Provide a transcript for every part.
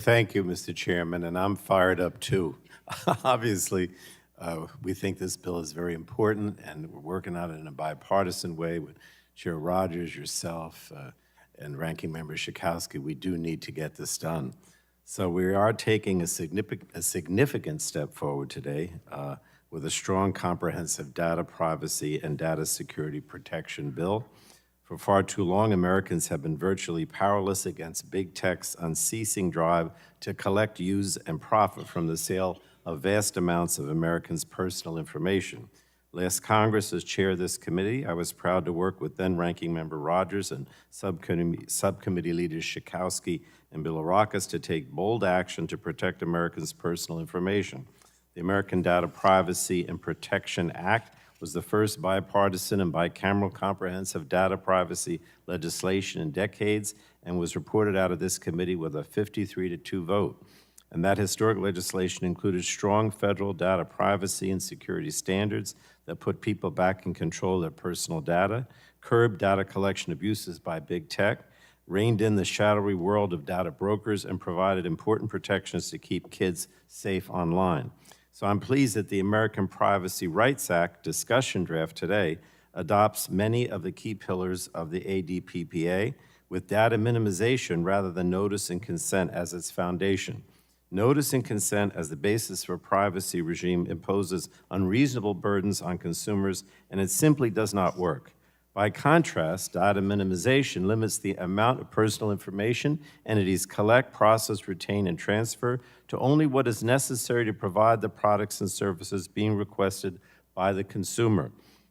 Thank you, Mr. Chairman, and I'm fired up too. Obviously, we think this bill is very important, and we're working on it in a bipartisan way with Chair Rogers, yourself, and Ranking Member Schakowsky. We do need to get this done. So we are taking a significant step forward today with a strong, comprehensive data privacy and data security protection bill. For far too long, Americans have been virtually powerless against big tech's unceasing drive to collect, use, and profit from the sale of vast amounts of Americans' personal information. Last Congress, as chair of this committee, I was proud to work with then-Ranking Member Rogers and subcommittee leaders Schakowsky and Bilirakis to take bold action to protect Americans' personal information. The American Data Privacy and Protection Act was the first bipartisan and bicameral comprehensive data privacy legislation in decades and was reported out of this committee with a 53-2 vote. And that historic legislation included strong federal data privacy and security standards that put people back in control of their personal data, curbed data collection abuses by big tech, reined in the shadowy world of data brokers, and provided important protections to keep kids safe online. So I'm pleased that the American Privacy Rights Act discussion draft today adopts many of the key pillars of the ADPPA with data minimization rather than notice and consent as its foundation. Notice and consent as the basis for a privacy regime imposes unreasonable burdens on consumers, and it simply does not work. By contrast, data minimization limits the amount of personal information entities collect, process, retain, and transfer to only what is necessary to provide the products and services being requested by the consumer.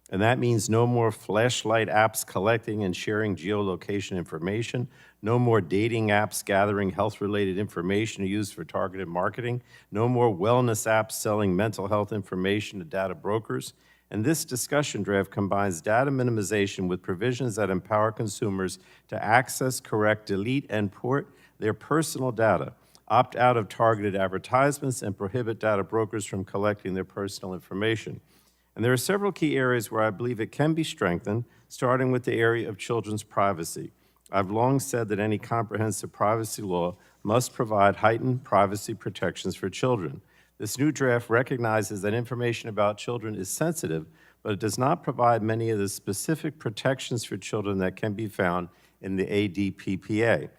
And that means no more flashlight apps collecting and sharing geolocation information, no more dating apps gathering health-related information used for targeted marketing, no more wellness apps selling mental health information to data brokers. And this discussion draft combines data minimization with provisions that empower consumers to access, correct, delete, and port their personal data, opt out of targeted advertisements, and prohibit data brokers from collecting their personal information. And there are several key areas where I believe it can be strengthened, starting with the area of children's privacy. I've long said that any comprehensive privacy law must provide heightened privacy protections for children. This new draft recognizes that information about children is sensitive, but it does not provide many of the specific protections for children that can be found in the ADPPA.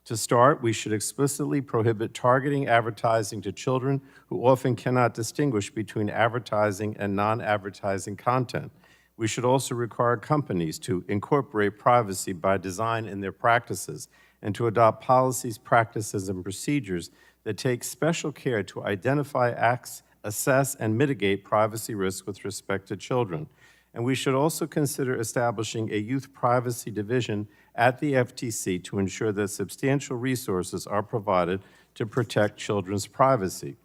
To start, we should explicitly prohibit targeting advertising to children who often cannot distinguish between advertising and non-advertising content. We should also require companies to incorporate privacy by design in their practices and to adopt policies, practices, and procedures that take special care to identify, assess, and mitigate privacy risks with respect to children. And we should also consider establishing a youth privacy division at the FTC to ensure that substantial resources are provided to protect children's privacy.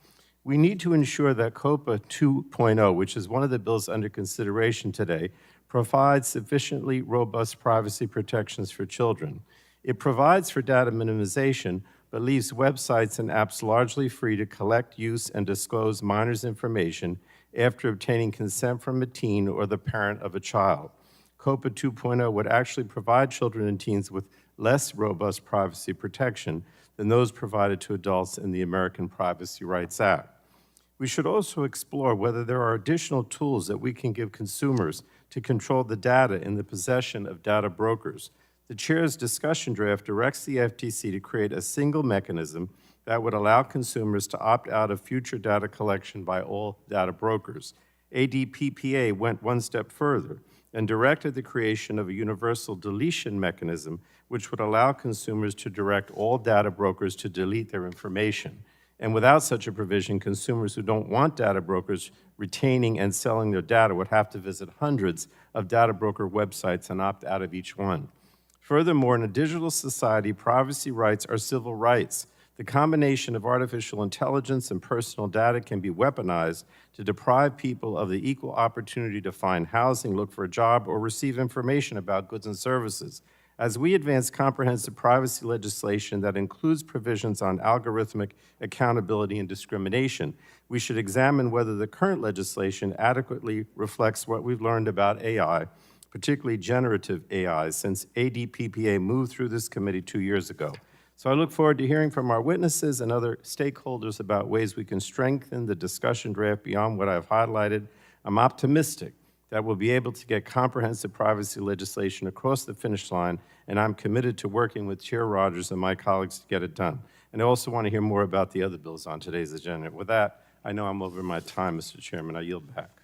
We need to ensure that COPA 2.0, which is one of the bills under consideration today, provides sufficiently robust privacy protections for children. It provides for data minimization, but leaves websites and apps largely free to collect, use, and disclose minors' information after obtaining consent from a teen or the parent of a child. COPA 2.0 would actually provide children and teens with less robust privacy protection than those provided to adults in the American Privacy Rights Act. We should also explore whether there are additional tools that we can give consumers to control the data in the possession of data brokers. The chair's discussion draft directs the FTC to create a single mechanism that would allow consumers to opt out of future data collection by all data brokers. ADPPA went one step further and directed the creation of a universal deletion mechanism which would allow consumers to direct all data brokers to delete their information. And without such a provision, consumers who don't want data brokers retaining and selling their data would have to visit hundreds of data broker websites and opt out of each one. Furthermore, in a digital society, privacy rights are civil rights. The combination of artificial intelligence and personal data can be weaponized to deprive people of the equal opportunity to find housing, look for a job, or receive information about goods and services. As we advance comprehensive privacy legislation that includes provisions on algorithmic accountability and discrimination, we should examine whether the current legislation adequately reflects what we've learned about AI, particularly generative AI, since ADPPA moved through this committee 2 years ago. So I look forward to hearing from our witnesses and other stakeholders about ways we can strengthen the discussion draft beyond what I've highlighted. I'm optimistic that we'll be able to get comprehensive privacy legislation across the finish line, and I'm committed to working with Chair Rogers and my colleagues to get it done. And I also want to hear more about the other bills on today's agenda. With that, I know I'm over my time, Mr. Chairman. I yield back.